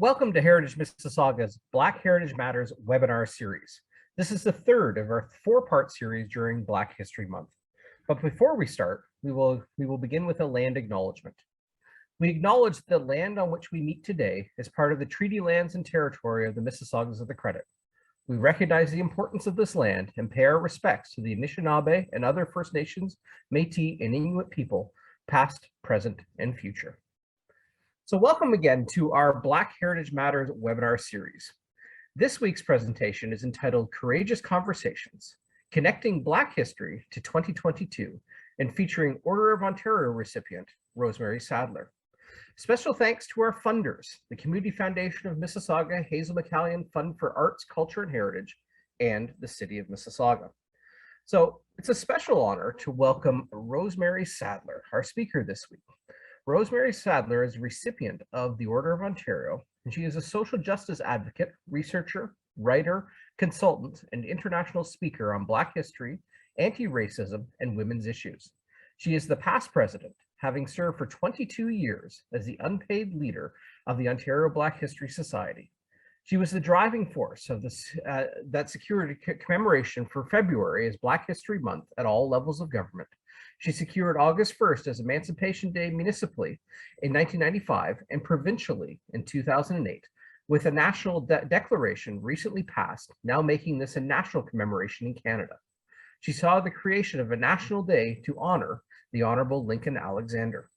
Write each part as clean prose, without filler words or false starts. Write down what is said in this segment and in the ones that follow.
Welcome to Heritage Mississauga's Black Heritage Matters webinar series. This is the third of our four-part series during Black History Month. But before we start, we will begin with a land acknowledgement. We acknowledge that the land on which we meet today is part of the treaty lands and territory of the Mississaugas of the Credit. We recognize the importance of this land and pay our respects to the Anishinaabe and other First Nations, Métis, and Inuit people, past, present, and future. So welcome again to our Black Heritage Matters webinar series. This week's presentation is entitled Courageous Conversations, Connecting Black History to 2022, and featuring Order of Ontario recipient, Rosemary Sadlier. Special thanks to our funders, the Community Foundation of Mississauga, Hazel McCallion Fund for Arts, Culture, and Heritage, and the City of Mississauga. So it's a special honor to welcome Rosemary Sadlier, our speaker this week. Rosemary Sadlier is a recipient of the Order of Ontario, and she is a social justice advocate, researcher, writer, consultant, and international speaker on Black history, anti-racism, and women's issues. She is the past president, having served for 22 years as the unpaid leader of the Ontario Black History Society. She was the driving force of this, that secured commemoration for February as Black History Month at all levels of government. She secured August 1st as Emancipation Day municipally in 1995 and provincially in 2008, with a national declaration recently passed, now making this a national commemoration in Canada. She saw the creation of a national day to honor the Honorable Lincoln Alexander.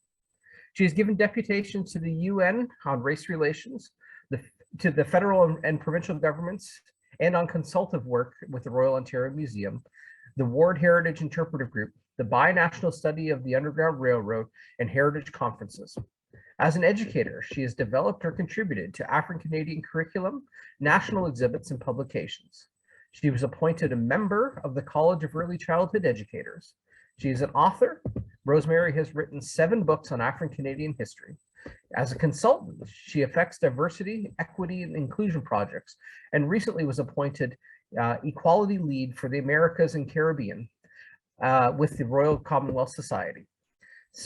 She has given deputations to the UN on race relations, to the federal and provincial governments, and on consultative work with the Royal Ontario Museum, the Ward Heritage Interpretive Group, the Binational Study of the Underground Railroad, and Heritage Conferences. As an educator, she has developed or contributed to Afro-Canadian curriculum, national exhibits, and publications. She was appointed a member of the College of Early Childhood Educators. She is an author. Rosemary has written 7 books on Afro-Canadian history. As a consultant, she affects diversity, equity, and inclusion projects, and recently was appointed Equality Lead for the Americas and Caribbean with the Royal Commonwealth Society.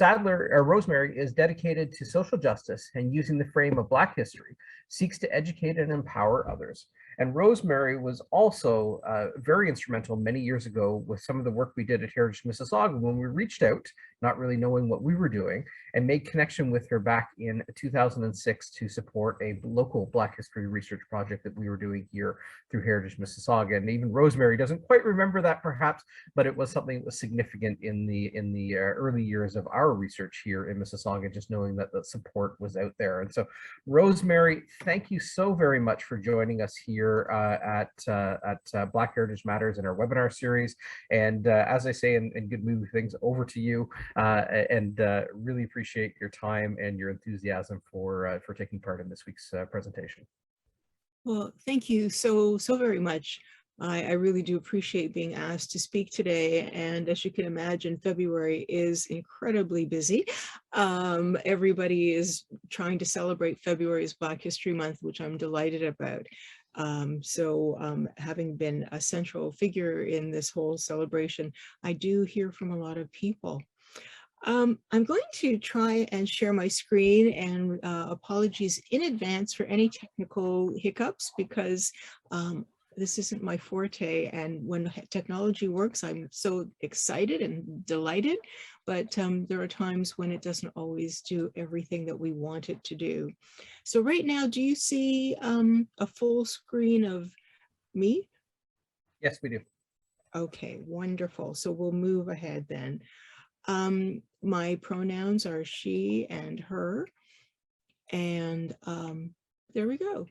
Rosemary is dedicated to social justice and using the frame of Black history, seeks to educate and empower others. And Rosemary was also very instrumental many years ago with some of the work we did at Heritage Mississauga when we reached out, not really knowing what we were doing, and made connection with her back in 2006 to support a local Black history research project that we were doing here through Heritage Mississauga. And even Rosemary doesn't quite remember that perhaps, but it was something that was significant in the early years of our research here in Mississauga, just knowing that the support was out there. And so Rosemary, thank you so very much for joining us here at Black Heritage Matters in our webinar series. And as I say, in good moving things, over to you, and really appreciate your time and your enthusiasm for taking part in this week's presentation. Well, thank you so very much. I really do appreciate being asked to speak today. And as you can imagine, February is incredibly busy. Everybody is trying to celebrate February as Black History Month, which I'm delighted about. Having been a central figure in this whole celebration, I do hear from a lot of people. I'm going to try and share my screen, and apologies in advance for any technical hiccups, because this isn't my forte, and when technology works, I'm so excited and delighted, but there are times when it doesn't always do everything that we want it to do. So right now, do you see a full screen of me? Yes, we do. Okay, wonderful. So we'll move ahead then. My pronouns are she and her, and there we go.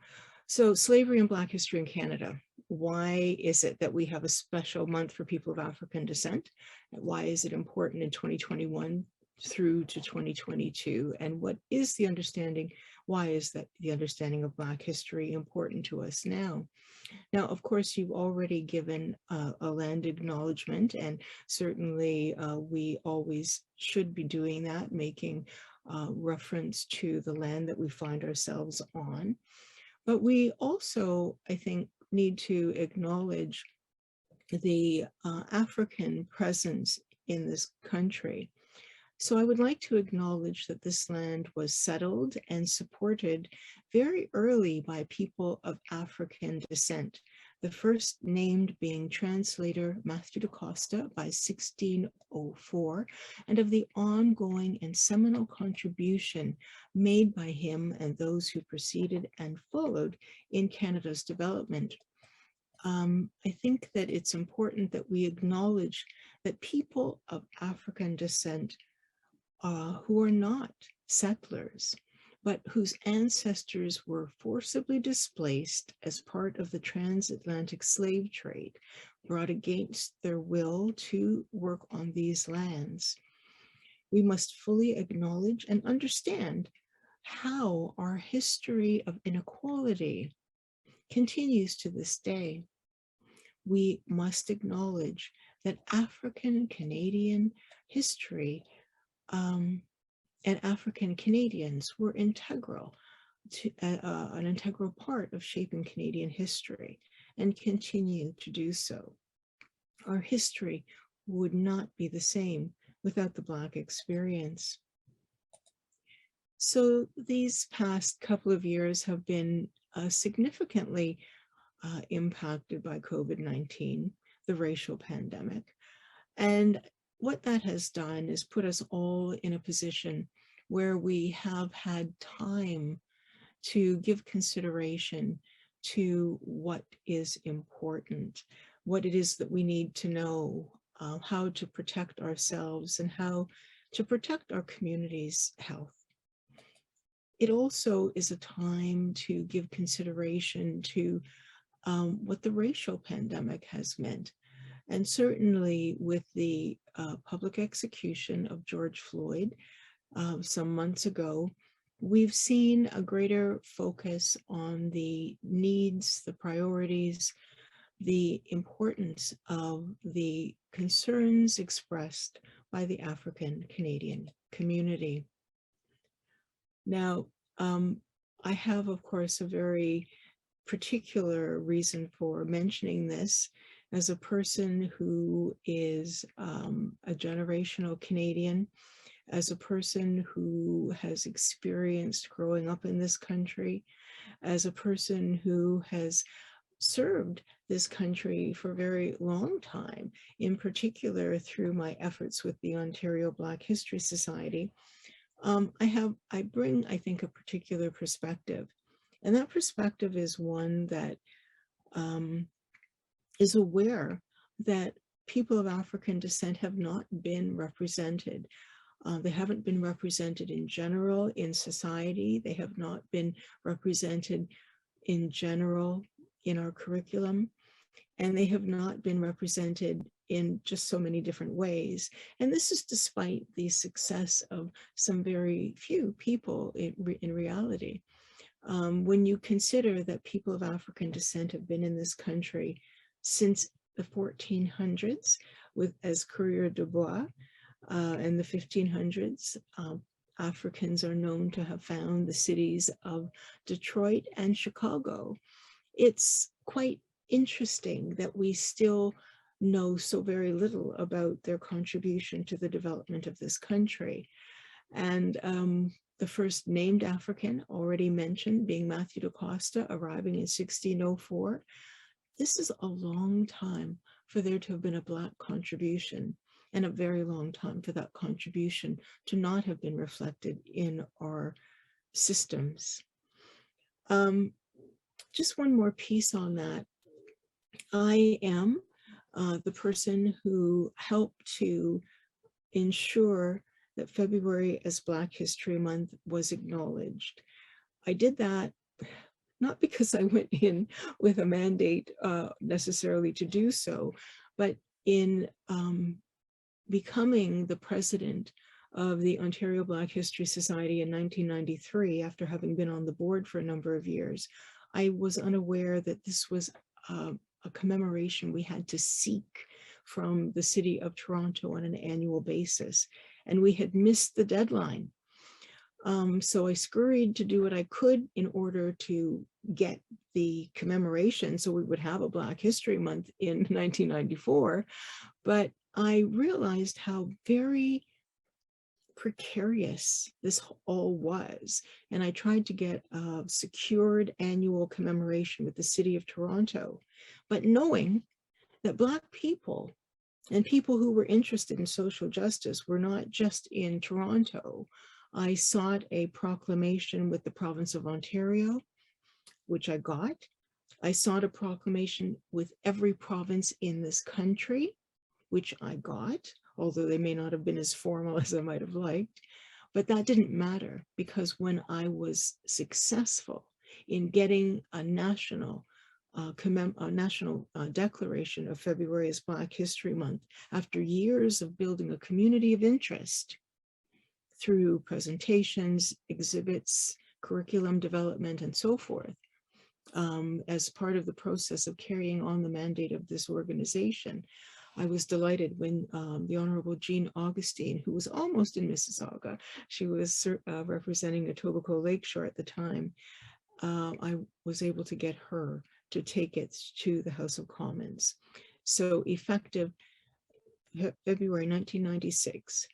So slavery and Black history in Canada. Why is it that we have a special month for people of African descent? Why is it important in 2021 through to 2022? And what is the understanding? Why is that the understanding of Black history important to us now? Now, of course, you've already given a land acknowledgement, and certainly we always should be doing that, making reference to the land that we find ourselves on. But we also, I think, need to acknowledge the African presence in this country. So I would like to acknowledge that this land was settled and supported very early by people of African descent, the first named being translator Matthew da Costa by 1604, and of the ongoing and seminal contribution made by him and those who preceded and followed in Canada's development. I think that it's important that we acknowledge that people of African descent who are not settlers, but whose ancestors were forcibly displaced as part of the transatlantic slave trade, brought against their will to work on these lands. We must fully acknowledge and understand how our history of inequality continues to this day. We must acknowledge that African Canadian history and African Canadians were integral to an integral part of shaping Canadian history and continue to do so. Our history would not be the same without the Black experience. So these past couple of years have been significantly impacted by COVID-19, the racial pandemic. And what that has done is put us all in a position where we have had time to give consideration to what is important, what it is that we need to know, how to protect ourselves and how to protect our community's health. It also is a time to give consideration to what the racial pandemic has meant. And certainly with the public execution of George Floyd some months ago, we've seen a greater focus on the needs, the priorities, the importance of the concerns expressed by the African Canadian community. Now, I have, of course, a very particular reason for mentioning this. As a person who is a generational Canadian, as a person who has experienced growing up in this country, as a person who has served this country for a very long time, in particular through my efforts with the Ontario Black History Society, I bring, I think, a particular perspective. And that perspective is one that is aware that people of African descent have not been represented. They haven't been represented in general in society. They have not been represented in general in our curriculum. And they have not been represented in just so many different ways. And this is despite the success of some very few people in reality. When you consider that people of African descent have been in this country since the 1400s as coureurs de bois, in the 1500s, Africans are known to have found the cities of Detroit and Chicago. It's quite interesting that we still know so very little about their contribution to the development of this country. And the first named African, already mentioned, being Matthew da Costa, arriving in 1604. This is a long time for there to have been a Black contribution, and a very long time for that contribution to not have been reflected in our systems. Just one more piece on that. I am the person who helped to ensure that February as Black History Month was acknowledged. I did that not because I went in with a mandate necessarily to do so, but in becoming the president of the Ontario Black History Society in 1993, after having been on the board for a number of years, I was unaware that this was a commemoration we had to seek from the city of Toronto on an annual basis, and we had missed the deadline. So I scurried to do what I could in order to get the commemoration so we would have a Black History Month in 1994, but I realized how very precarious this all was. And I tried to get a secured annual commemoration with the city of Toronto, but knowing that Black people and people who were interested in social justice were not just in Toronto, I sought a proclamation with the province of Ontario, which I got. I sought a proclamation with every province in this country, which I got, although they may not have been as formal as I might have liked. But that didn't matter, because when I was successful in getting a national declaration of February as Black History Month, after years of building a community of interest through presentations, exhibits, curriculum development, and so forth, as part of the process of carrying on the mandate of this organization, I was delighted when the Honorable Jean Augustine, who was almost in Mississauga, she was representing Etobicoke Lakeshore at the time, I was able to get her to take it to the House of Commons. So effective February 1996,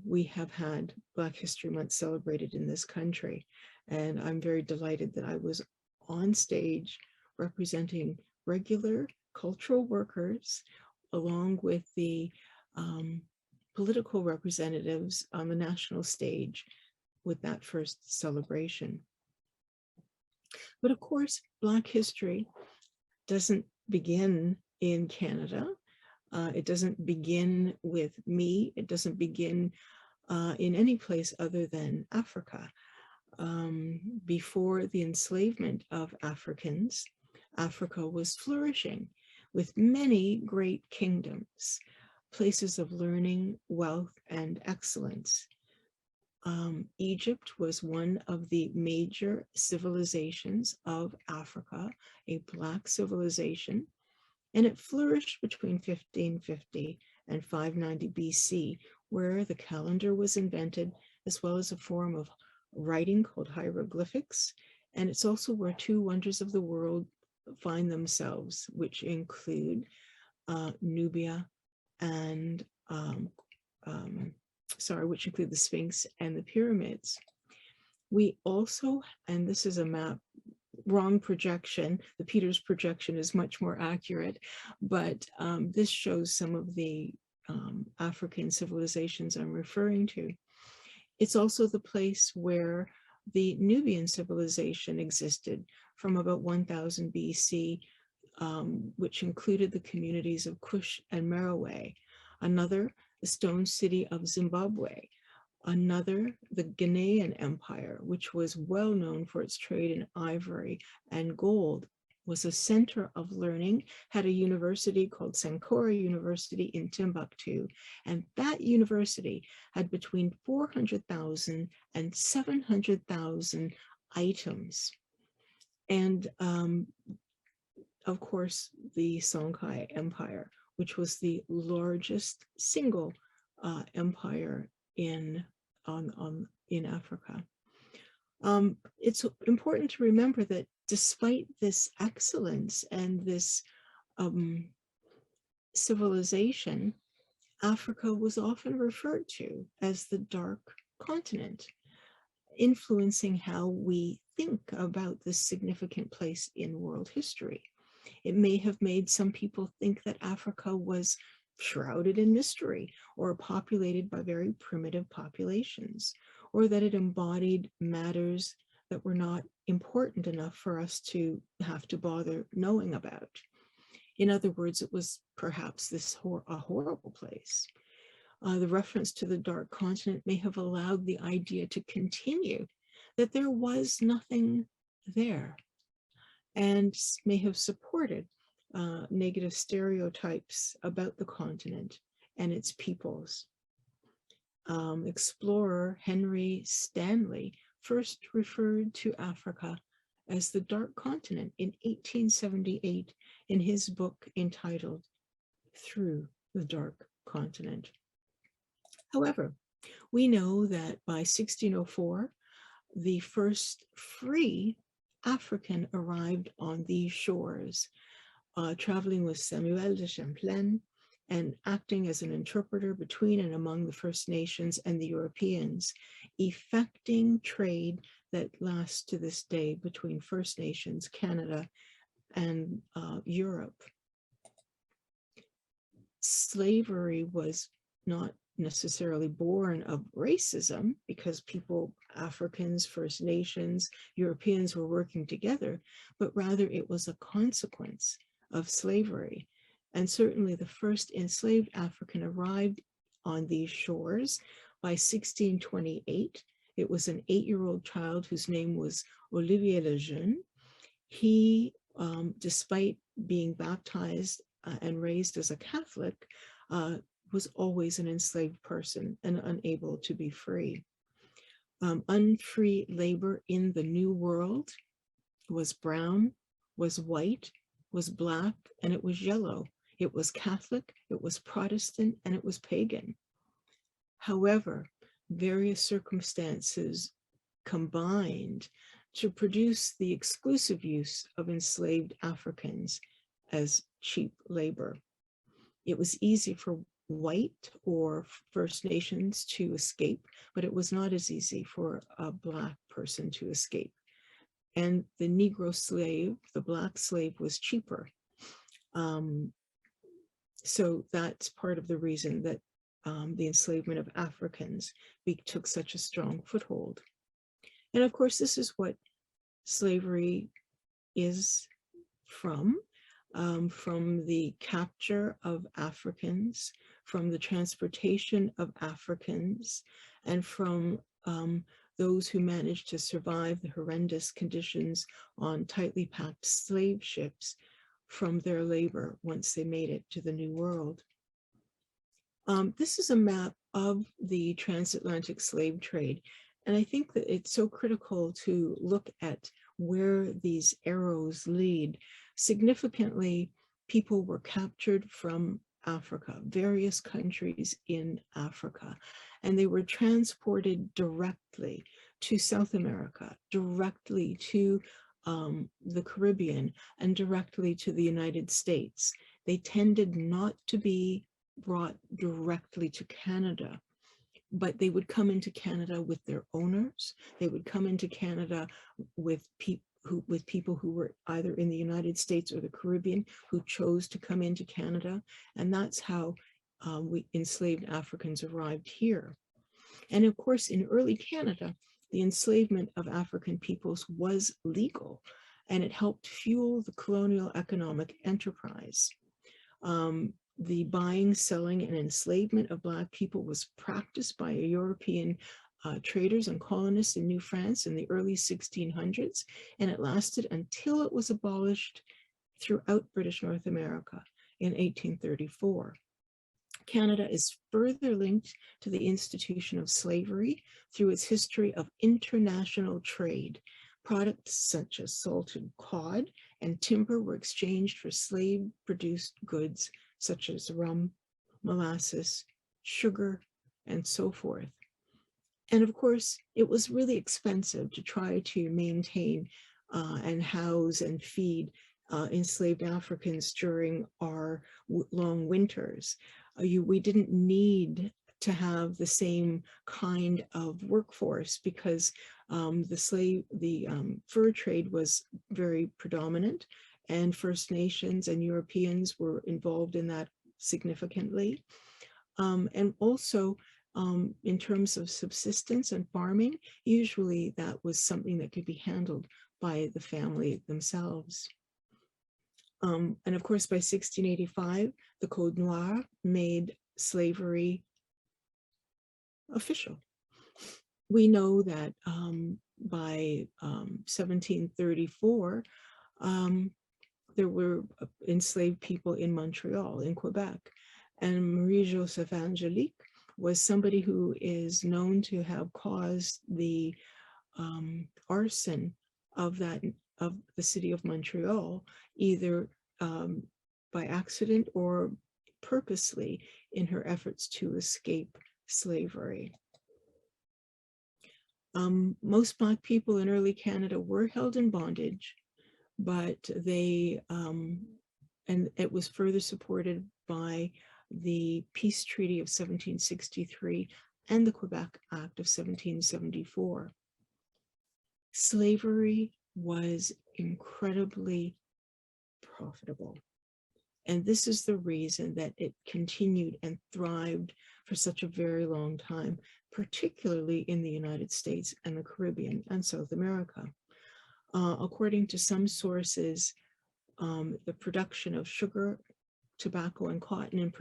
we have had Black History Month celebrated in this country. And I'm very delighted that I was on stage representing regular cultural workers along with the political representatives on the national stage with that first celebration. But of course, Black history doesn't begin in Canada. It doesn't begin with me. It doesn't begin in any place other than Africa. Before the enslavement of Africans, Africa was flourishing with many great kingdoms, places of learning, wealth, and excellence. Egypt was one of the major civilizations of Africa, a Black civilization, and it flourished between 1550 and 590 BC, where the calendar was invented, as well as a form of writing called hieroglyphics. And it's also where two wonders of the world find themselves, which include Nubia and which include the Sphinx and the pyramids. We also, and this is a map, wrong projection, the Peters projection is much more accurate, but this shows some of the African civilizations I'm referring to. It's also the place where the Nubian civilization existed from about 1000 BC, which included the communities of Kush and Merowe. Another, the stone city of Zimbabwe. Another, the Ghanaian Empire, which was well known for its trade in ivory and gold, was a center of learning, had a university called Sankora University in Timbuktu, and that university had between 400,000 and 700,000 items. And of course, the Songhai Empire, which was the largest single empire in Africa. It's important to remember that despite this excellence and this civilization, Africa was often referred to as the dark continent, influencing how we think about this significant place in world history. It may have made some people think that Africa was shrouded in mystery or populated by very primitive populations, or that it embodied matters that were not important enough for us to have to bother knowing about. In other words, it was perhaps a horrible place. The reference to the dark continent may have allowed the idea to continue that there was nothing there, and may have supported negative stereotypes about the continent and its peoples. Explorer Henry Stanley first referred to Africa as the Dark Continent in 1878 in his book entitled Through the Dark Continent. However, we know that by 1604, the first free African arrived on these shores, traveling with Samuel de Champlain and acting as an interpreter between and among the First Nations and the Europeans, effecting trade that lasts to this day between First Nations, Canada, and Europe. Slavery was not necessarily born of racism because people, Africans, First Nations, Europeans were working together, but rather it was a consequence of slavery. And certainly the first enslaved African arrived on these shores by 1628. It was an 8-year-old child whose name was Olivier Lejeune. He, despite being baptized and raised as a Catholic, was always an enslaved person and unable to be free. Unfree labor in the New World was brown, was white, was black, and it was yellow. It was Catholic, it was Protestant, and it was pagan. However, various circumstances combined to produce the exclusive use of enslaved Africans as cheap labor. It was easy for white or First Nations to escape, but it was not as easy for a Black person to escape. And the Negro slave, the Black slave, was cheaper. So that's part of the reason that the enslavement of Africans took such a strong foothold. And of course, this is what slavery is from the capture of Africans, from the transportation of Africans, and from those who managed to survive the horrendous conditions on tightly packed slave ships from their labor once they made it to the New World. This is a map of the transatlantic slave trade. And I think that it's so critical to look at where these arrows lead. Significantly, people were captured from Africa, various countries in Africa, and they were transported directly to South America, directly to the Caribbean, and directly to the United States. They tended not to be brought directly to Canada, but they would come into Canada with their owners. They would come into Canada with people who were either in the United States or the Caribbean who chose to come into Canada. And that's how enslaved Africans arrived here. And of course, in early Canada, the enslavement of African peoples was legal, and it helped fuel the colonial economic enterprise. The buying, selling, and enslavement of Black people was practiced by European traders and colonists in New France in the early 1600s, and it lasted until it was abolished throughout British North America in 1834. Canada is further linked to the institution of slavery through its history of international trade. Products such as salted cod and timber were exchanged for slave-produced goods such as rum, molasses, sugar, and so forth. And of course, it was really expensive to try to maintain and house and feed enslaved Africans during our long winters. We didn't need to have the same kind of workforce because the fur trade was very predominant, and First Nations and Europeans were involved in that significantly. And also in terms of subsistence and farming, usually that was something that could be handled by the family themselves. And of course, by 1685, the Code Noir made slavery official. We know that by 1734, there were enslaved people in Montreal, in Quebec, and Marie-Joseph Angelique was somebody who is known to have caused the arson of the city of Montreal, either by accident or purposely in her efforts to escape slavery. Most Black people in early Canada were held in bondage, but they, and it was further supported by the Peace Treaty of 1763, and the Quebec Act of 1774. Slavery was incredibly profitable. And this is the reason that it continued and thrived for such a very long time, particularly in the United States and the Caribbean and South America. According to some sources, the production of sugar, tobacco, and cotton in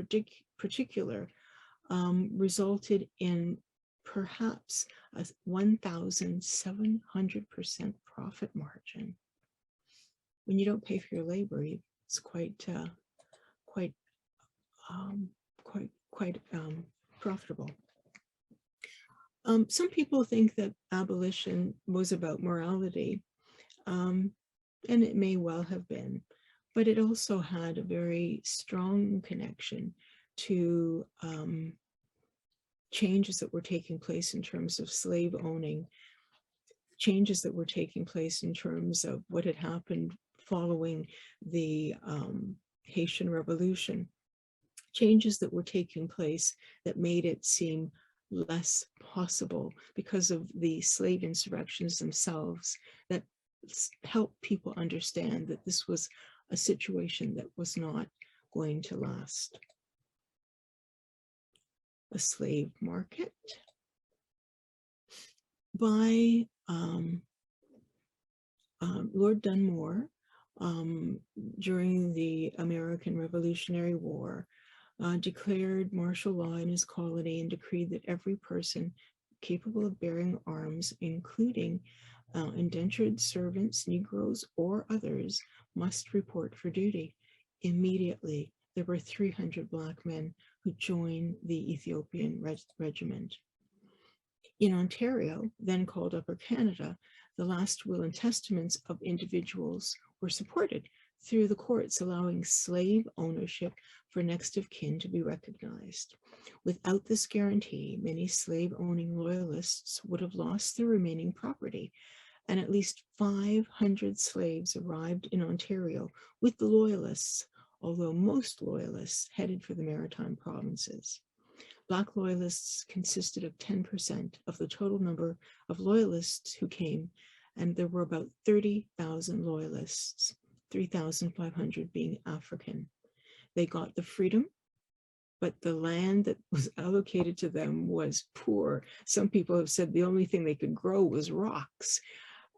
particular resulted in perhaps a 1,700% profit margin. When you don't pay for your labor, it's quite profitable. Some people think that abolition was about morality, and it may well have been, but it also had a very strong connection to changes that were taking place in terms of slave owning, changes that were taking place in terms of what had happened following the Haitian Revolution, changes that were taking place that made it seem less possible because of the slave insurrections themselves, that helped people understand that this was a situation that was not going to last. A slave market. By Lord Dunmore, during the American Revolutionary War, declared martial law in his colony and decreed that every person capable of bearing arms, including indentured servants, Negroes, or others, must report for duty. Immediately, there were 300 Black men who joined the Ethiopian regiment. In Ontario, then called Upper Canada, the last will and testaments of individuals were supported through the courts, allowing slave ownership for next of kin to be recognized. Without this guarantee, many slave-owning loyalists would have lost their remaining property, and at least 500 slaves arrived in Ontario with the loyalists, although most loyalists headed for the Maritime provinces. Black loyalists consisted of 10% of the total number of loyalists who came, and there were about 30,000 loyalists, 3,500 being African. They got the freedom, but the land that was allocated to them was poor. Some people have said the only thing they could grow was rocks.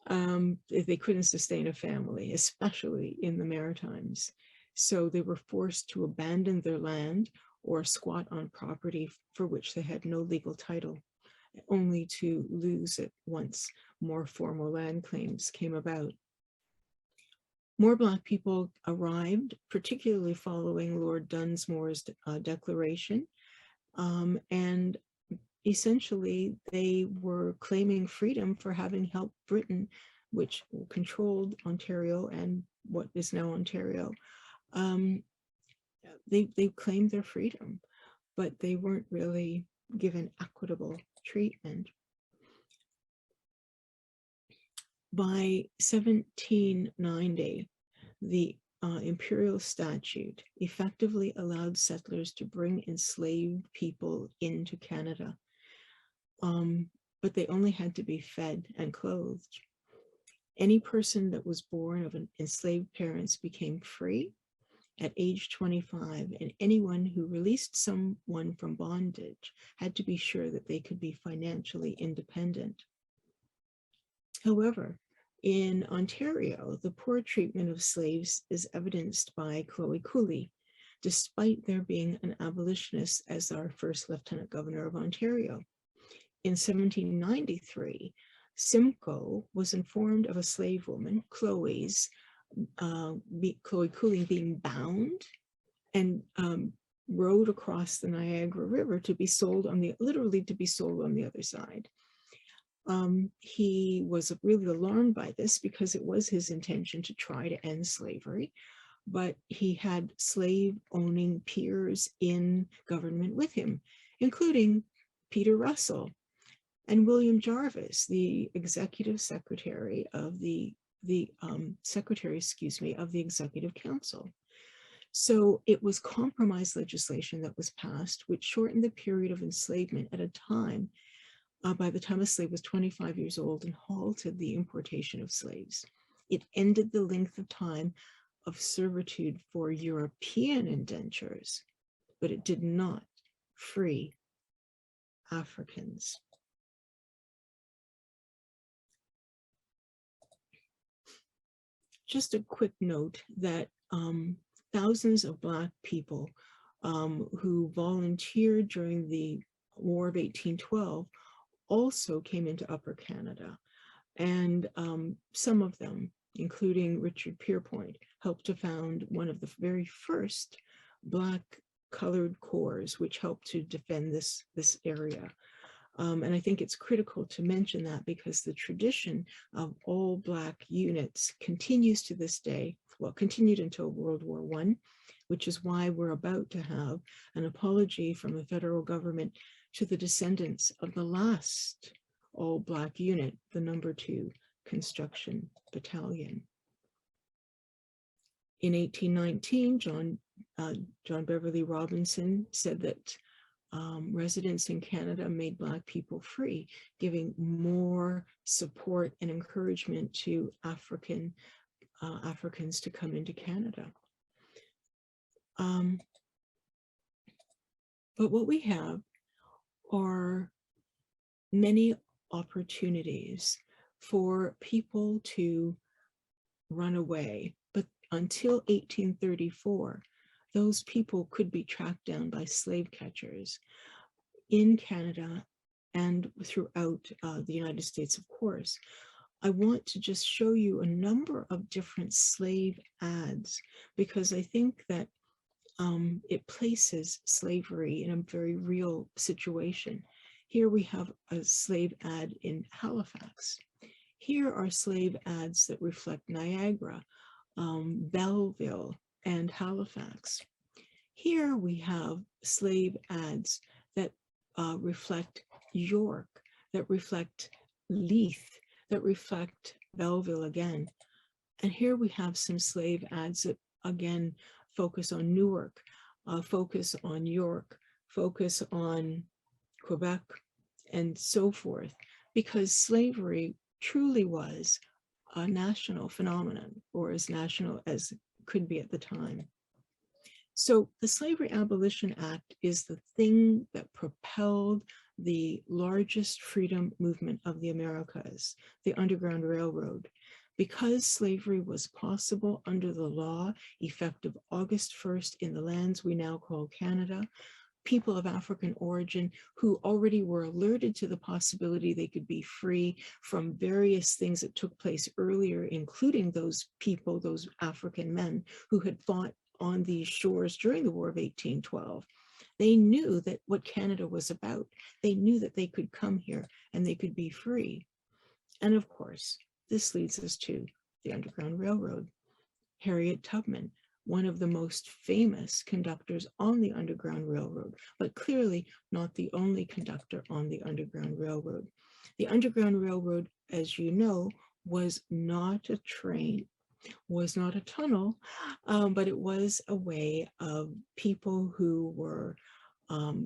They couldn't sustain a family, especially in the Maritimes. So they were forced to abandon their land or squat on property for which they had no legal title, only to lose it once more formal land claims came about. More Black people arrived, particularly following Lord Dunmore's declaration, and essentially they were claiming freedom for having helped Britain, which controlled Ontario and what is now Ontario. They claimed their freedom, but they weren't really given equitable treatment. By 1790, the imperial statute effectively allowed settlers to bring enslaved people into Canada, but they only had to be fed and clothed. Any person that was born of enslaved parents became free at age 25, and anyone who released someone from bondage had to be sure that they could be financially independent. However, in Ontario, the poor treatment of slaves is evidenced by Chloe Cooley, despite there being an abolitionist as our first Lieutenant Governor of Ontario. In 1793, Simcoe was informed of a slave woman, Chloe Cooley, being bound and rowed across the Niagara River to be sold literally to be sold on the other side. He was really alarmed by this because it was his intention to try to end slavery, but he had slave-owning peers in government with him, including Peter Russell and William Jarvis, the executive secretary of the Executive Council. So it was compromise legislation that was passed, which shortened the period of enslavement at a time, by the time a slave was 25 years old, and halted the importation of slaves. It ended the length of time of servitude for European indentures, but it did not free Africans. Just a quick note that thousands of Black people who volunteered during the War of 1812 also came into Upper Canada. And some of them, including Richard Pierpoint, helped to found one of the very first Black colored corps, which helped to defend this area. And I think it's critical to mention that because the tradition of all Black units continues to this day, well, continued until World War I, which is why we're about to have an apology from the federal government to the descendants of the last all Black unit, the number 2 Construction Battalion. In 1819, John Beverly Robinson said that residents in Canada made Black people free, giving more support and encouragement to Africans to come into Canada. But what we have are many opportunities for people to run away. But until 1834, those people could be tracked down by slave catchers in Canada and throughout the United States, of course. I want to just show you a number of different slave ads because I think that it places slavery in a very real situation. Here we have a slave ad in Halifax. Here are slave ads that reflect Niagara, Belleville, and Halifax. Here we have slave ads that reflect York, that reflect Leith, that reflect Belleville again. And here we have some slave ads that again focus on Newark, focus on York, focus on Quebec, and so forth, because slavery truly was a national phenomenon, or as national as could be at the time. So the Slavery Abolition Act is the thing that propelled the largest freedom movement of the Americas, the Underground Railroad. Because slavery was possible under the law effective August 1st in the lands we now call Canada, people of African origin who already were alerted to the possibility they could be free from various things that took place earlier, including those people, those African men who had fought on these shores during the War of 1812. They knew that what Canada was about. They knew that they could come here and they could be free. And of course, this leads us to the Underground Railroad. Harriet Tubman, one of the most famous conductors on the Underground Railroad, but clearly not the only conductor on the Underground Railroad. The Underground Railroad, as you know, was not a train, was not a tunnel, but it was a way of people who were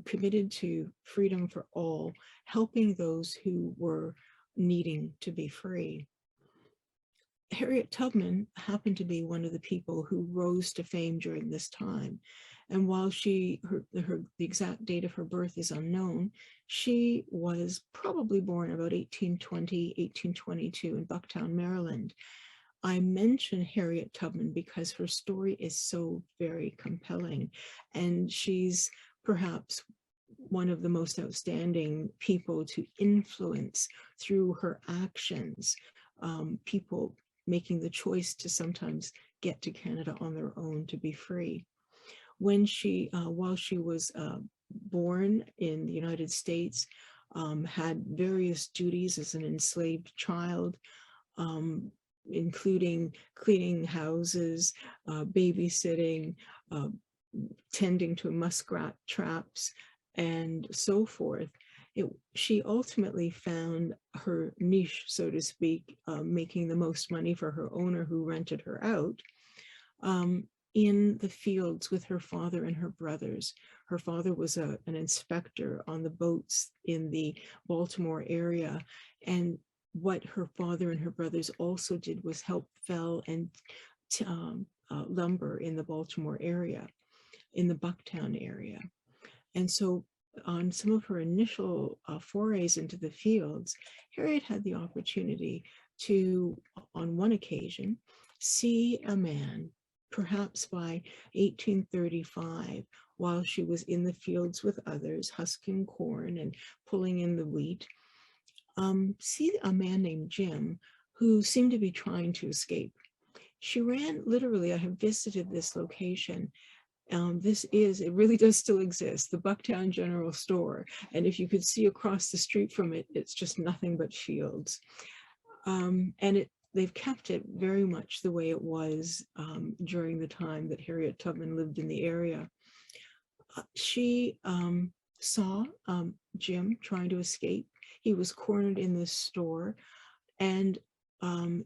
committed to freedom for all, helping those who were needing to be free. Harriet Tubman happened to be one of the people who rose to fame during this time. And while the exact date of her birth is unknown, she was probably born about 1820, 1822 in Bucktown, Maryland. I mention Harriet Tubman because her story is so very compelling, and she's perhaps one of the most outstanding people to influence through her actions, people making the choice to sometimes get to Canada on their own to be free. When she, while she was born in the United States, had various duties as an enslaved child, including cleaning houses, babysitting, tending to muskrat traps, and so forth. She ultimately found her niche, so to speak, making the most money for her owner who rented her out. in the fields with her father and her brothers. Her father was an inspector on the boats in the Baltimore area. And what her father and her brothers also did was help fell and lumber in the Baltimore area, in the BUCKTOWN area. And so on some of her initial forays into the fields, Harriet had the opportunity to, on one occasion, see a man, perhaps by 1835, while she was in the fields with others, husking corn and pulling in the wheat, see a man named Jim who seemed to be trying to escape. She ran, literally, I have visited this location. It really does still exist, the BUCKTOWN General Store. And if you could see across the street from it, it's just nothing but fields. They've kept it very much the way it was during the time that Harriet Tubman lived in the area. She saw Jim trying to escape. He was cornered in this store, and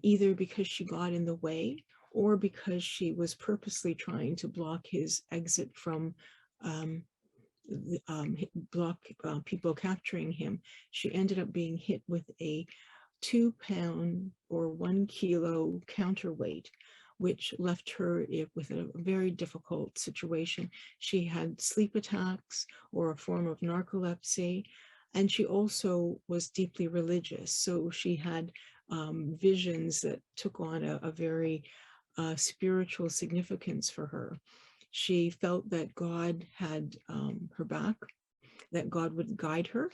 either because she got in the way or because she was purposely trying to block his exit from people capturing him, she ended up being hit with a 2-pound or 1 kilo counterweight, which left her with a very difficult situation. She had sleep attacks or a form of narcolepsy, and she also was deeply religious. So she had visions that took on a very spiritual significance for her. She felt that God had her back, that God would guide her,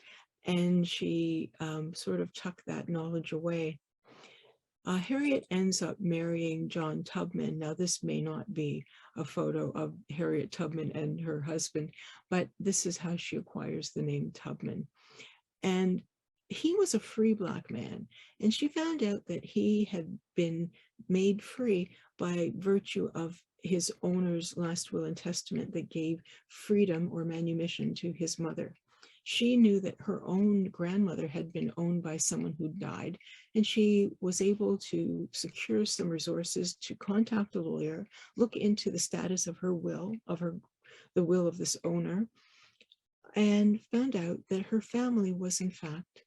and she sort of tucked that knowledge away. Harriet ends up marrying John Tubman. Now, this may not be a photo of Harriet Tubman and her husband, but this is how she acquires the name Tubman. And he was a free Black man, and she found out that he had been made free by virtue of his owner's last will and testament that gave freedom or manumission to his mother. She knew that her own grandmother had been owned by someone who died, and she was able to secure some resources to contact a lawyer, look into the status of her will, the will of this owner, and found out that her family was in fact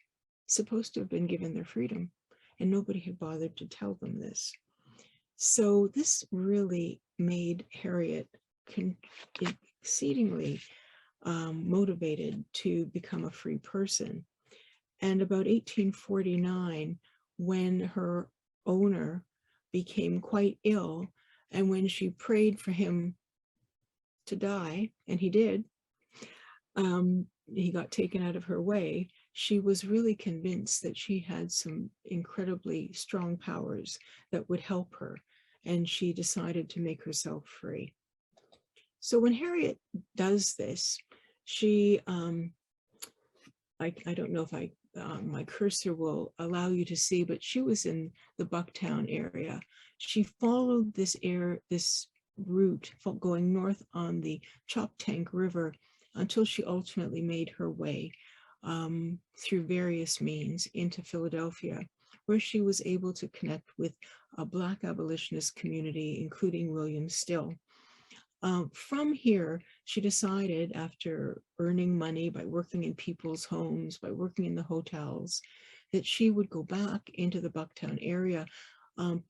supposed to have been given their freedom, and nobody had bothered to tell them this. So this really made Harriet exceedingly motivated to become a free person. And about 1849, when her owner became quite ill, and when she prayed for him to die, and he did, he got taken out of her way, she was really convinced that she had some incredibly strong powers that would help her, and she decided to make herself free. So when Harriet does this, she, I don't know if my cursor will allow you to see, but she was in the BUCKTOWN area. She followed this route going north on the Choptank River until she ultimately made her way through various means into Philadelphia, where she was able to connect with a Black abolitionist community, including William Still. From here, she decided, after earning money by working in people's homes, by working in the hotels, that she would go back into the BUCKTOWN area,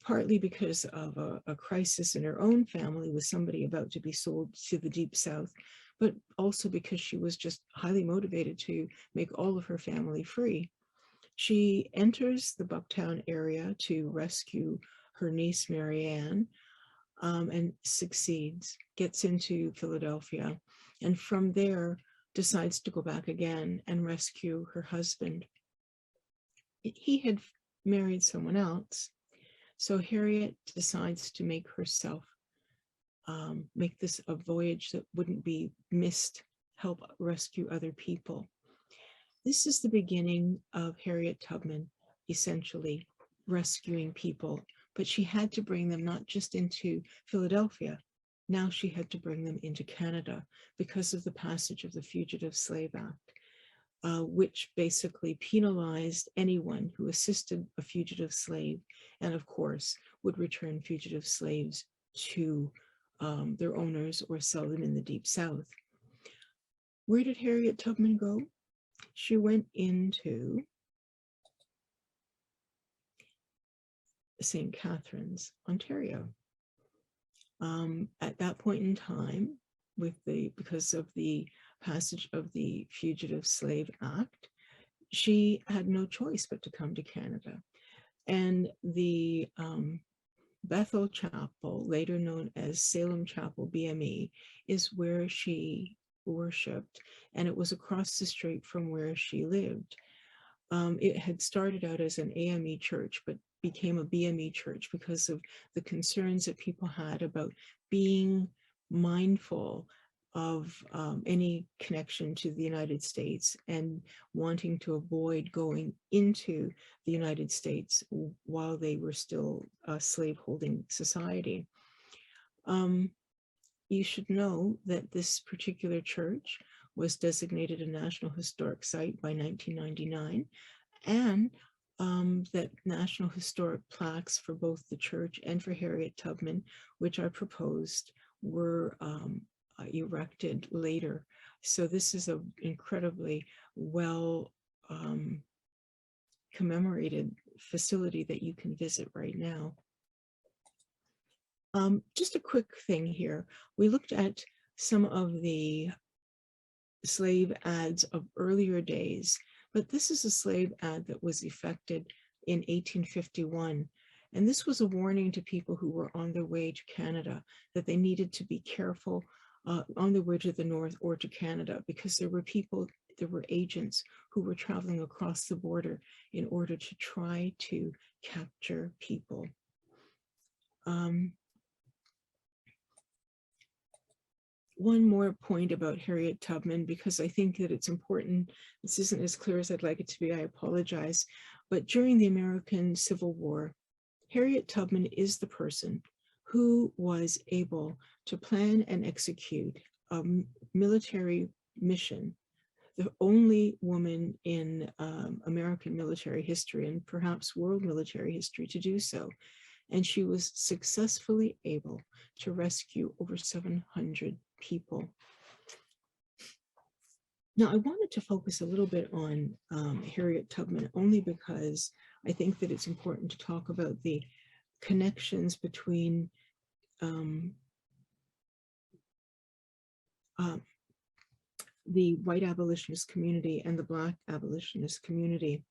partly because of a crisis in her own family with somebody about to be sold to the Deep South, but also because she was just highly motivated to make all of her family free. She enters the BUCKTOWN area to rescue her niece, Marianne, and succeeds, gets into Philadelphia, and from there decides to go back again and rescue her husband. He had married someone else, so Harriet decides to make herself make this a voyage that wouldn't be missed, help rescue other people. This is the beginning of Harriet Tubman essentially rescuing people, but she had to bring them not just into Philadelphia, now she had to bring them into Canada because of the passage of the Fugitive Slave Act, which basically penalized anyone who assisted a fugitive slave, and of course would return fugitive slaves to their owners or sell them in the Deep South. Where did Harriet Tubman go? She went into St. Catharines, Ontario. At that point in time, because of the passage of the Fugitive Slave Act, she had no choice but to come to Canada. And the Bethel Chapel, later known as Salem Chapel, BME, is where she worshipped, and it was across the street from where she lived. It had started out as an AME church, but became a BME church because of the concerns that people had about being mindful of any connection to the United States and wanting to avoid going into the United States while they were still a slaveholding society. You should know that this particular church was designated a National Historic Site by 1999, and that National Historic plaques for both the church and for Harriet Tubman, which I proposed, were erected later. So this is an incredibly well commemorated facility that you can visit right now. Just a quick thing here. We looked at some of the slave ads of earlier days, but this is a slave ad that was effected in 1851. And this was a warning to people who were on their way to Canada that they needed to be careful on their way to the north or to Canada, because there were agents who were traveling across the border in order to try to capture people. One more point about Harriet Tubman, because I think that it's important. This isn't as clear as I'd like it to be, I apologize. But during the American Civil War, Harriet Tubman is the person who was able to plan and execute a military mission, the only woman in American military history and perhaps world military history to do so. And she was successfully able to rescue over 700 people. Now, I wanted to focus a little bit on Harriet Tubman, only because I think that it's important to talk about the connections between the white abolitionist community and the Black abolitionist community.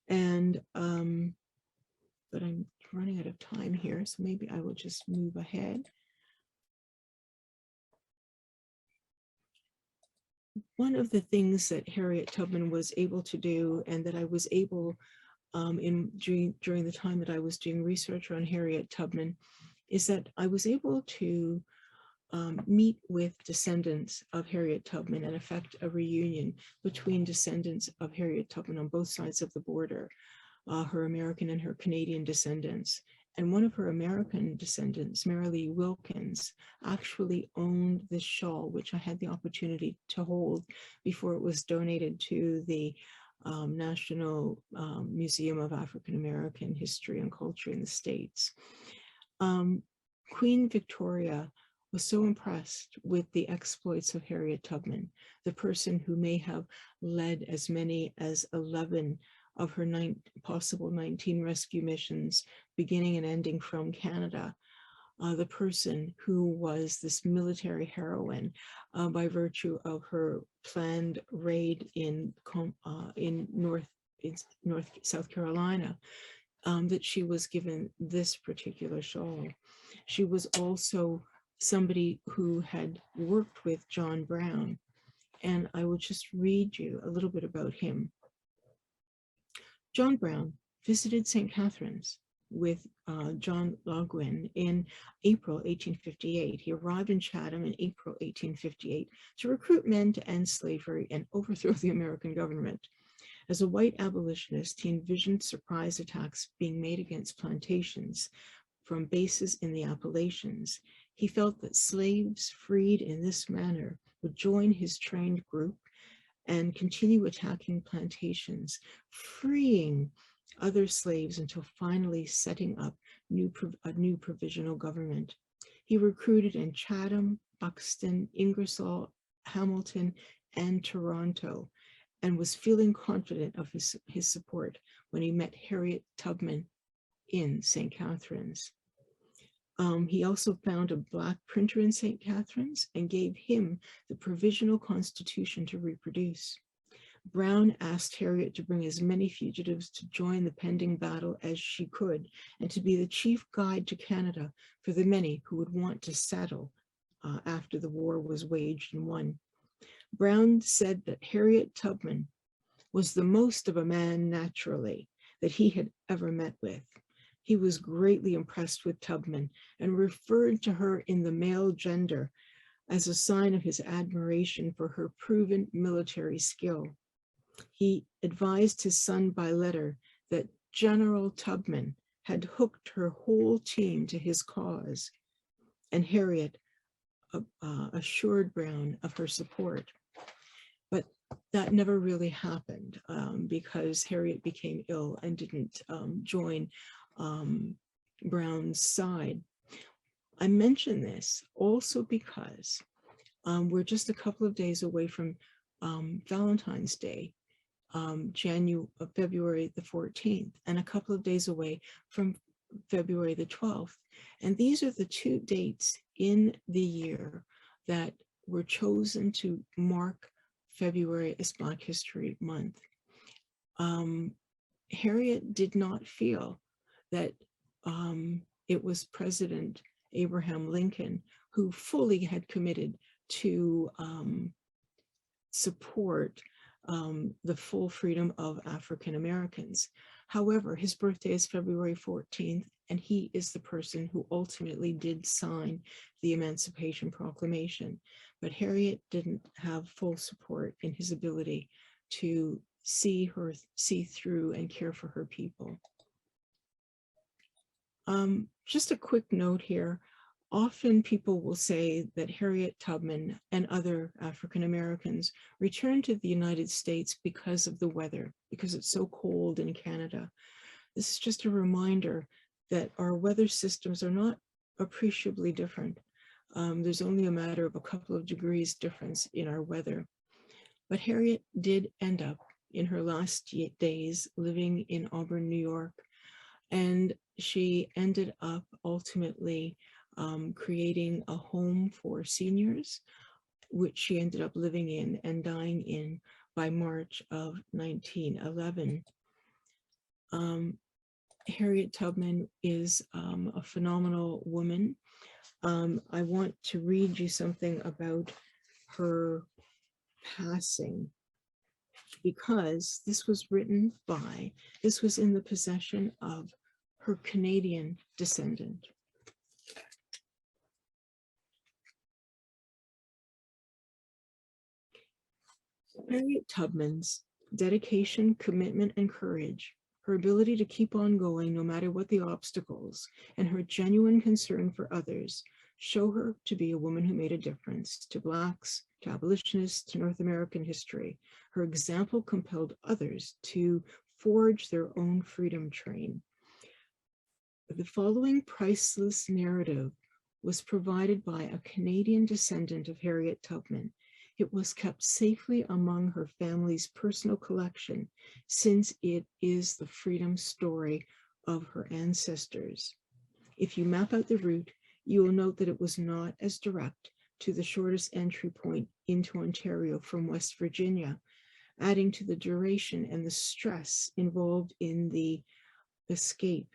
And but I'm running out of time here, so maybe I will just move ahead. One of the things that Harriet Tubman was able to do, and that I was able during the time that I was doing research on Harriet Tubman, is that I was able to meet with descendants of Harriet Tubman and effect a reunion between descendants of Harriet Tubman on both sides of the border, her American and her Canadian descendants. And one of her American descendants, Marilee Wilkins, actually owned this shawl, which I had the opportunity to hold before it was donated to the National Museum of African American History and Culture in the States. Queen Victoria was so impressed with the exploits of Harriet Tubman, the person who may have led as many as 11 of her possible 19 rescue missions, beginning and ending from Canada, the person who was this military heroine by virtue of her planned raid in South Carolina, that she was given this particular shawl. She was also somebody who had worked with John Brown, and I will just read you a little bit about him. John Brown visited St. Catharines with John Logwin in April 1858. He arrived in Chatham in April 1858 to recruit men to end slavery and overthrow the American government. As a white abolitionist, he envisioned surprise attacks being made against plantations from bases in the Appalachians. He felt that slaves freed in this manner would join his trained group and continue attacking plantations, freeing other slaves until finally setting up a new provisional government. He recruited in Chatham, Buxton, Ingersoll, Hamilton, and Toronto, and was feeling confident of his support when he met Harriet Tubman in St. Catharines. He also found a Black printer in St. Catharines and gave him the provisional constitution to reproduce. Brown asked Harriet to bring as many fugitives to join the pending battle as she could, and to be the chief guide to Canada for the many who would want to settle after the war was waged and won. Brown said that Harriet Tubman was the most of a man naturally that he had ever met with. He was greatly impressed with Tubman and referred to her in the male gender as a sign of his admiration for her proven military skill. He advised his son by letter that General Tubman had hooked her whole team to his cause, and Harriet assured Brown of her support. But that never really happened because Harriet became ill and didn't join Brown's side. I mention this also because we're just a couple of days away from Valentine's Day, February the 14th, and a couple of days away from February the 12th. And these are the two dates in the year that were chosen to mark February as Black History Month. Harriet did not feel that it was President Abraham Lincoln who fully had committed to support the full freedom of African Americans. However, his birthday is February 14th, and he is the person who ultimately did sign the Emancipation Proclamation. But Harriet didn't have full support in his ability to see through and care for her people. Just a quick note here. Often people will say that Harriet Tubman and other African Americans returned to the United States because of the weather, because it's so cold in Canada. This is just a reminder that our weather systems are not appreciably different. There's only a matter of a couple of degrees difference in our weather. But Harriet did end up in her last days living in Auburn, New York, and she ended up ultimately creating a home for seniors, which she ended up living in and dying in by March of 1911. Harriet Tubman is a phenomenal woman. I want to read you something about her passing, because this was in the possession of her Canadian descendant. Harriet Tubman's dedication, commitment, and courage, her ability to keep on going no matter what the obstacles, and her genuine concern for others show her to be a woman who made a difference to Blacks, to abolitionists, to North American history. Her example compelled others to forge their own freedom train. The following priceless narrative was provided by a Canadian descendant of Harriet Tubman. It was kept safely among her family's personal collection, since it is the freedom story of her ancestors. If you map out the route, you will note that it was not as direct to the shortest entry point into Ontario from West Virginia, adding to the duration and the stress involved in the escape.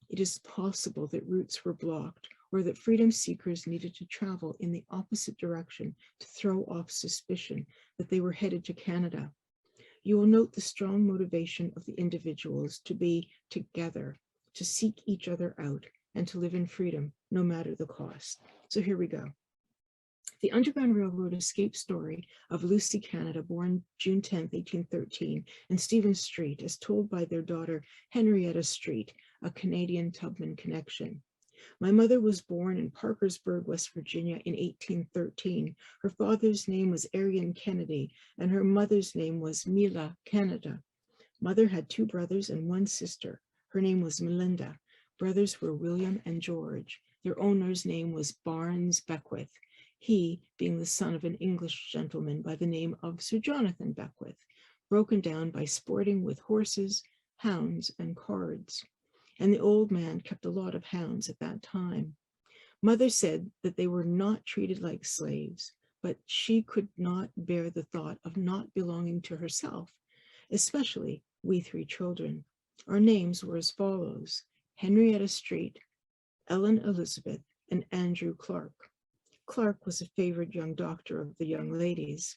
It is possible that routes were blocked, or that freedom seekers needed to travel in the opposite direction to throw off suspicion that they were headed to Canada. You will note the strong motivation of the individuals to be together, to seek each other out, and to live in freedom, no matter the cost. So here we go. The Underground Railroad escape story of Lucy Canada, born June 10, 1813, in Stephen Street, as told by their daughter Henrietta Street, a Canadian Tubman connection. My mother was born in Parkersburg, West Virginia in 1813. Her father's name was Arian Kennedy, and her mother's name was Mila Canada. Mother had 2 brothers and 1 sister. Her name was Melinda. Brothers were William and George. Their owner's name was Barnes Beckwith, he being the son of an English gentleman by the name of Sir Jonathan Beckwith, broken down by sporting with horses, hounds, and cards. And the old man kept a lot of hounds at that time. Mother said that they were not treated like slaves, but she could not bear the thought of not belonging to herself, especially we three children. Our names were as follows: Henrietta Street, Ellen Elizabeth, and Andrew Clark. Clark was a favored young doctor of the young ladies.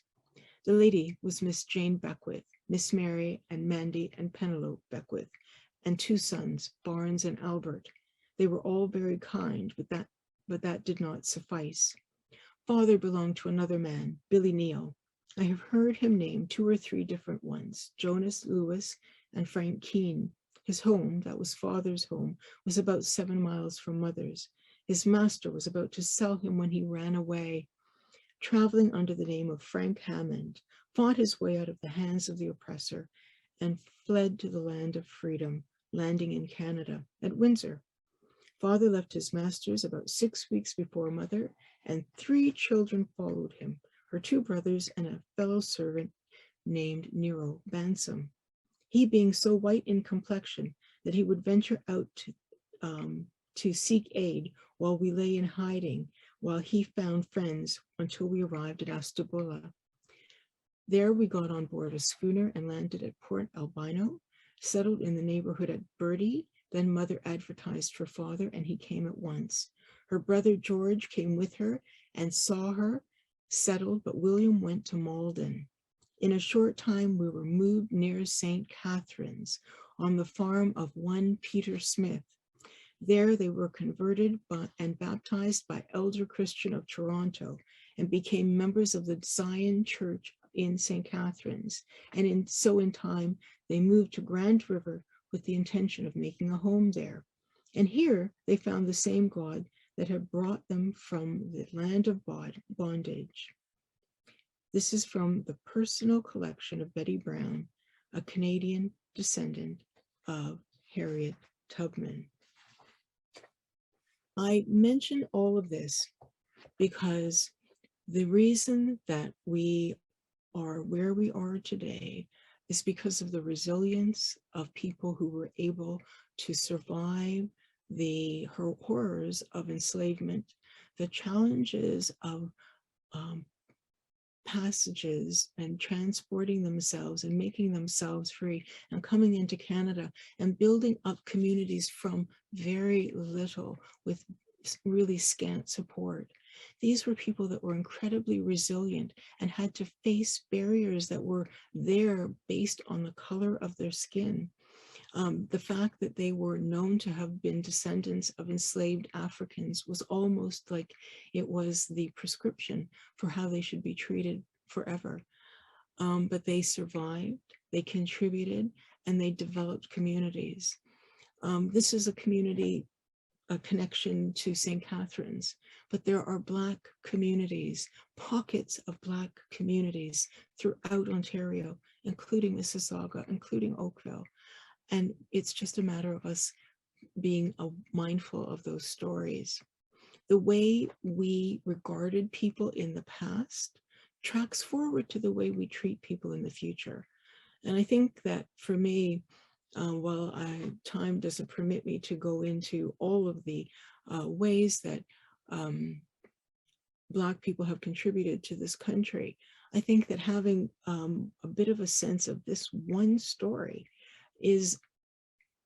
The lady was Miss Jane Beckwith, Miss Mary and Mandy and Penelope Beckwith, and two sons, Barnes and Albert. They were all very kind, but that did not suffice. Father belonged to another man, Billy Neal. I have heard him name 2 or 3 different ones, Jonas Lewis and Frank Keene. His home, that was father's home, was about 7 miles from mother's. His master was about to sell him when he ran away. Traveling under the name of Frank Hammond, fought his way out of the hands of the oppressor and fled to the land of freedom, landing in Canada at Windsor. Father left his masters about 6 weeks before mother, and 3 children followed him, her 2 brothers and a fellow servant named Nero Bansom. He being so white in complexion that he would venture out to seek aid while we lay in hiding, while he found friends until we arrived at Astobula. There we got on board a schooner and landed at Port Albino, settled in the neighborhood at Birdie. Then mother advertised for father, and he came at once. Her brother George came with her and saw her settled, but William went to Malden. In a short time, we were moved near St. Catharines on the farm of one Peter Smith. There they were converted and baptized by Elder Christian of Toronto and became members of the Zion Church in St. Catharines. And in time, they moved to Grand River with the intention of making a home there. And here they found the same God that had brought them from the land of bondage. This is from the personal collection of Betty Brown, a Canadian descendant of Harriet Tubman. I mention all of this because the reason that we are where we are today is because of the resilience of people who were able to survive the horrors of enslavement, the challenges of passages and transporting themselves and making themselves free and coming into Canada and building up communities from very little with really scant support. These were people that were incredibly resilient and had to face barriers that were there based on the color of their skin. The fact that they were known to have been descendants of enslaved Africans was almost like it was the prescription for how they should be treated forever. But they survived, they contributed, and they developed communities. This is a connection to St. Catharines, but there are Black communities, pockets of Black communities throughout Ontario, including Mississauga, including Oakville. And it's just a matter of us being mindful of those stories. The way we regarded people in the past tracks forward to the way we treat people in the future. And I think that for me, while time doesn't permit me to go into all of the ways that Black people have contributed to this country, I think that having a bit of a sense of this one story is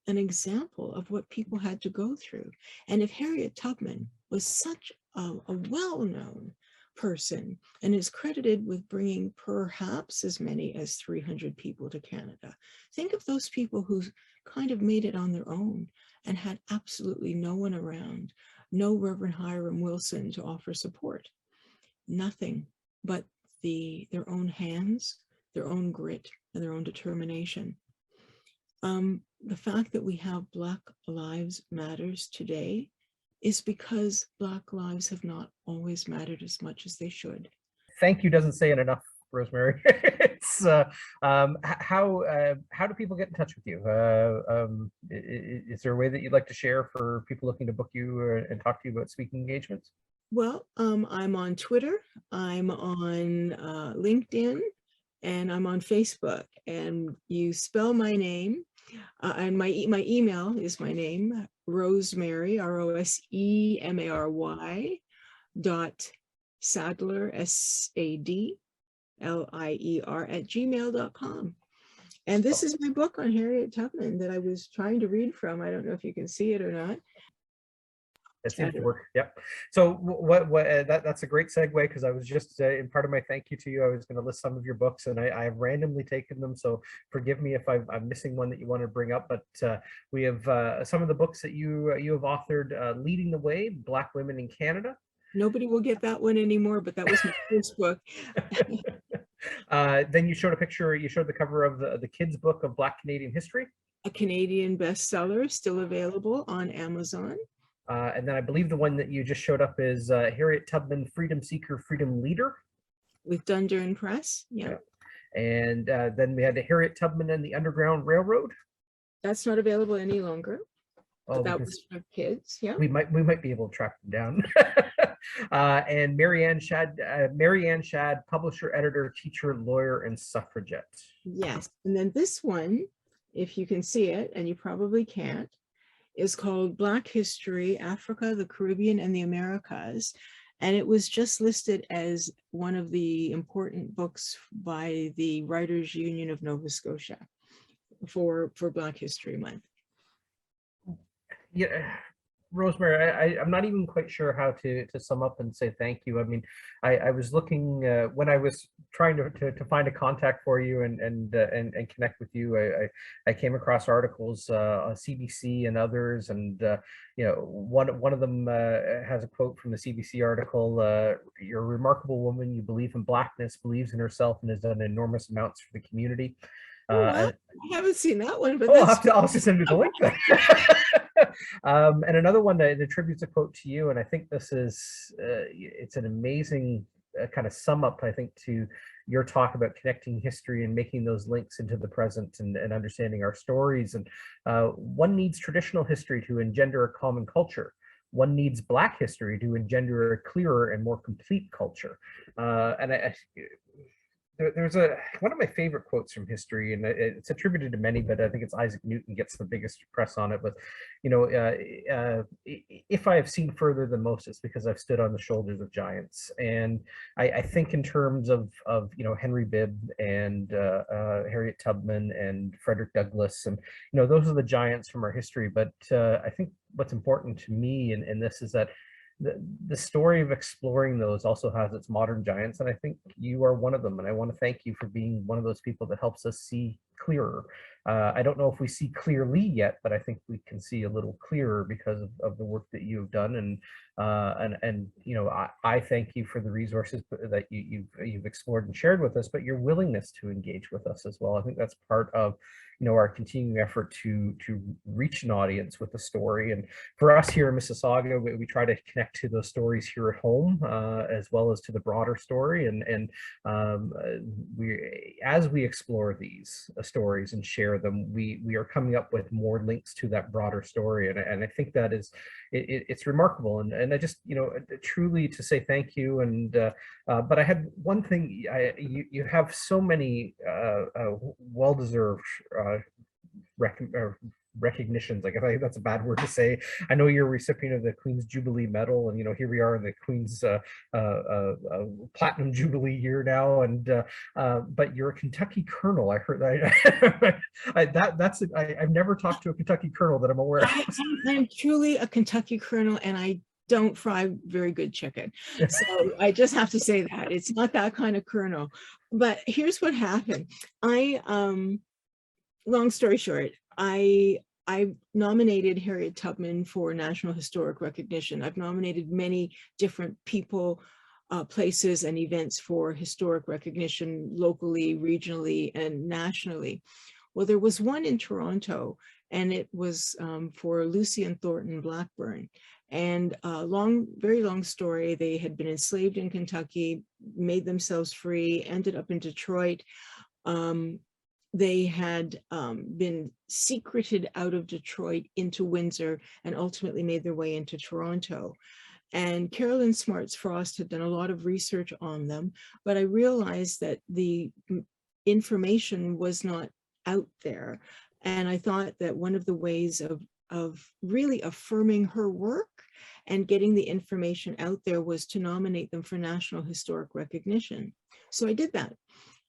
an example of what people had to go through. And if Harriet Tubman was such a well-known person and is credited with bringing perhaps as many as 300 people to Canada, think of those people who kind of made it on their own and had absolutely no one around, no Reverend Hiram Wilson to offer support, nothing but their own hands, their own grit, and their own determination. The fact that we have Black Lives Matters today is because Black lives have not always mattered as much as they should. Thank you doesn't say it enough, Rosemary. How do people get in touch with you? Is there a way that you'd like to share for people looking to book you and talk to you about speaking engagements? Well, I'm on Twitter, I'm on LinkedIn, and I'm on Facebook. And you spell my name, and my email is my name, Rosemary, Rosemary .Sadlier, SADLIER @gmail.com. And this is my book on Harriet Tubman that I was trying to read from. I don't know if you can see it or not. It seems to work. Yep. So that's a great segue, because I was just in part of my thank you to you, I was going to list some of your books, and I have randomly taken them. So forgive me if I'm missing one that you want to bring up. But we have some of the books that you have authored: Leading the Way, Black Women in Canada. Nobody will get that one anymore, but that was my first book. Then you showed a picture. You showed the cover of the kids' book of Black Canadian history. A Canadian bestseller, still available on Amazon. And then I believe the one that you just showed up is Harriet Tubman, Freedom Seeker, Freedom Leader. With Dunmore Press, yeah. And then we had the Harriet Tubman and the Underground Railroad. That's not available any longer. Oh, that was for kids, yeah. We might be able to track them down. And Marianne Shad, publisher, editor, teacher, lawyer, and suffragette. Yes, and then this one, if you can see it, and you probably can't, is called Black History, Africa, the Caribbean, and the Americas. And it was just listed as one of the important books by the Writers Union of Nova Scotia for Black History Month. Yeah, Rosemary, I'm not even quite sure how to sum up and say thank you. I mean, I was looking when I was trying to find a contact for you and connect with you. I came across articles on CBC and others, and you know, one of them has a quote from the CBC article: "You're a remarkable woman. You believe in Blackness, believes in herself, and has done enormous amounts for the community." I haven't seen that one, but I'll have to send you the link then. And another one that attributes a quote to you, and I think this is it's an amazing kind of sum up, I think, to your talk about connecting history and making those links into the present and understanding our stories. And one needs traditional history to engender a common culture. One needs Black history to engender a clearer and more complete culture. And there's one of my favorite quotes from history, and it's attributed to many, but I think it's Isaac Newton gets the biggest press on it. But you know, if I have seen further than most, it's because I've stood on the shoulders of giants. And I think in terms of you know, Henry Bibb and Harriet Tubman and Frederick Douglass, and you know, those are the giants from our history. But I think what's important to me in this is that the story of exploring those also has its modern giants, and I think you are one of them. And I want to thank you for being one of those people that helps us see clearer. I don't know if we see clearly yet, but I think we can see a little clearer because of the work that you've done. And you know, I thank you for the resources that you've explored and shared with us, but your willingness to engage with us as well. I think that's part of, you know, our continuing effort to reach an audience with the story. And for us here in Mississauga, we try to connect to those stories here at home, as well as to the broader story. And as we explore these stories and share them, we are coming up with more links to that broader story. And I think that is, it's remarkable. And I just, you know, truly to say thank you. And but I had one thing. You have so many well-deserved recognitions. Like, I think that's a bad word to say. I know you're a recipient of the Queen's Jubilee Medal, and you know, here we are in the Queen's Platinum Jubilee year now. And but you're a Kentucky Colonel. I heard that. I've never talked to a Kentucky Colonel that I'm aware of. I'm truly a Kentucky Colonel, and I don't fry very good chicken. So I just have to say that it's not that kind of colonel. But here's what happened. Long story short, I nominated Harriet Tubman for National Historic Recognition. I've nominated many different people, places, and events for historic recognition locally, regionally, and nationally. Well, there was one in Toronto, and it was for Lucy and Thornton Blackburn. And very long story, they had been enslaved in Kentucky, made themselves free, ended up in Detroit, They had been secreted out of Detroit into Windsor and ultimately made their way into Toronto. And Carolyn Smarts Frost had done a lot of research on them, but I realized that the information was not out there. And I thought that one of the ways of really affirming her work and getting the information out there was to nominate them for National Historic Recognition. So I did that.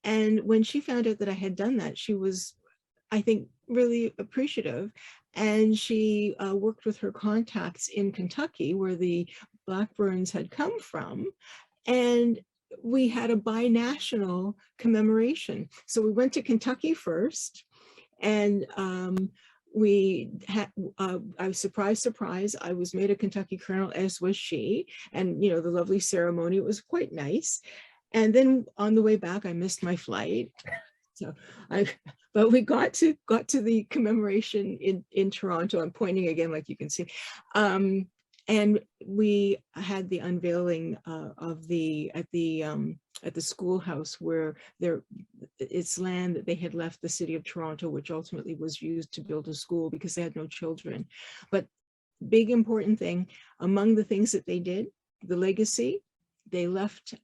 And when she found out that I had done that, she was, I think, really appreciative. And she worked with her contacts in Kentucky, where the Blackburns had come from. And we had a binational commemoration. So we went to Kentucky first, and we had, I was surprise, I was made a Kentucky colonel, as was she. And, you know, the lovely ceremony, it was quite nice. And then on the way back, I missed my flight. So but we got to the commemoration in Toronto. I'm pointing again, like you can see. And we had the unveiling of at the schoolhouse, where it's land that they had left the city of Toronto, which ultimately was used to build a school because they had no children. But big important thing, among the things that they did, the legacy, they left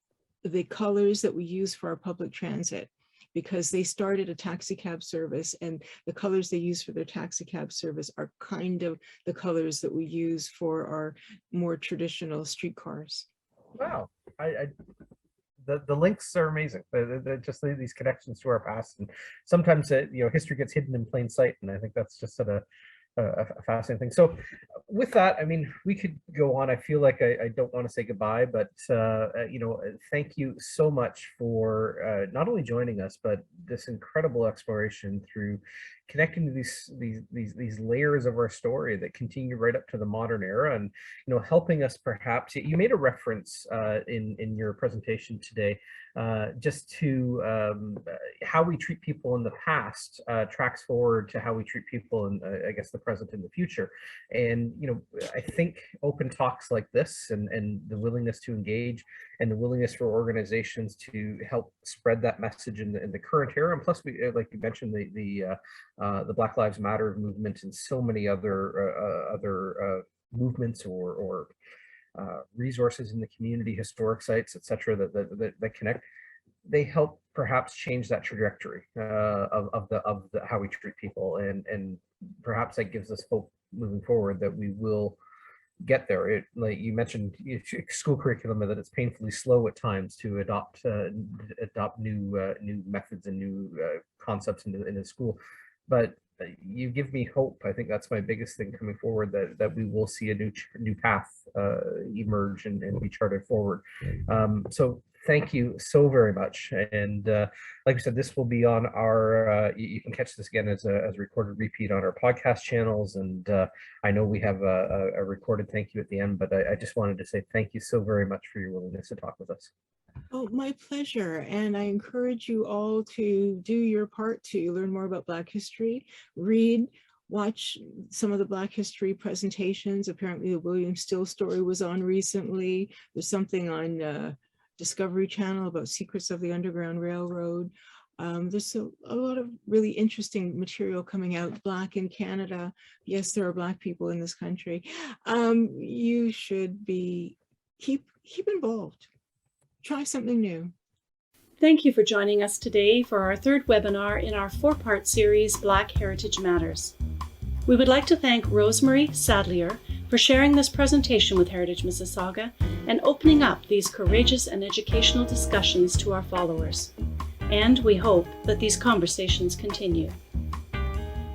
the colors that we use for our public transit, because they started a taxi cab service, and the colors they use for their taxi cab service are kind of the colors that we use for our more traditional streetcars. Wow. The links are amazing. They're just these connections to our past, and sometimes history gets hidden in plain sight, and I think that's just sort of a fascinating thing. So with that, I mean, we could go on. I feel like I don't want to say goodbye, but thank you so much for not only joining us, but this incredible exploration through connecting to these layers of our story that continue right up to the modern era, and helping us. Perhaps you made a reference in your presentation today just to how we treat people in the past tracks forward to how we treat people in I guess the present and the future. And I think open talks like this, and the willingness to engage, and the willingness for organizations to help spread that message in the current era. And plus, we, like you mentioned, the Black Lives Matter movement, and so many other movements or resources in the community, historic sites, etc., that connect. They help perhaps change that trajectory of how we treat people, and perhaps that gives us hope moving forward that we will get there. Like you mentioned, school curriculum, that it's painfully slow at times to adopt new methods and new concepts into school, but you give me hope. I think that's my biggest thing coming forward, that we will see a new path emerge and be charted forward. So thank you so very much. And like we said, this will be on our, you can catch this again as a recorded repeat on our podcast channels. And I know we have a recorded thank you at the end, but I just wanted to say thank you so very much for your willingness to talk with us. Oh, my pleasure. And I encourage you all to do your part to learn more about Black history, read, watch some of the Black history presentations. Apparently the William Still story was on recently. There's something on Discovery Channel about secrets of the Underground Railroad. There's a lot of really interesting material coming out. Black in Canada. Yes, there are Black people in this country. You should keep involved. Try something new. Thank you for joining us today for our third webinar in our four-part series, Black Heritage Matters. We would like to thank Rosemary Sadlier for sharing this presentation with Heritage Mississauga and opening up these courageous and educational discussions to our followers. And we hope that these conversations continue.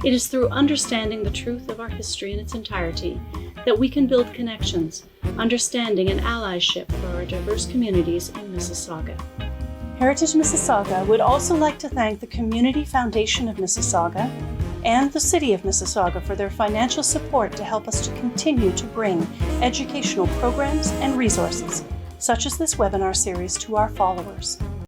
It is through understanding the truth of our history in its entirety that we can build connections, understanding, and allyship for our diverse communities in Mississauga. Heritage Mississauga would also like to thank the Community Foundation of Mississauga and the City of Mississauga for their financial support to help us to continue to bring educational programs and resources, such as this webinar series, to our followers.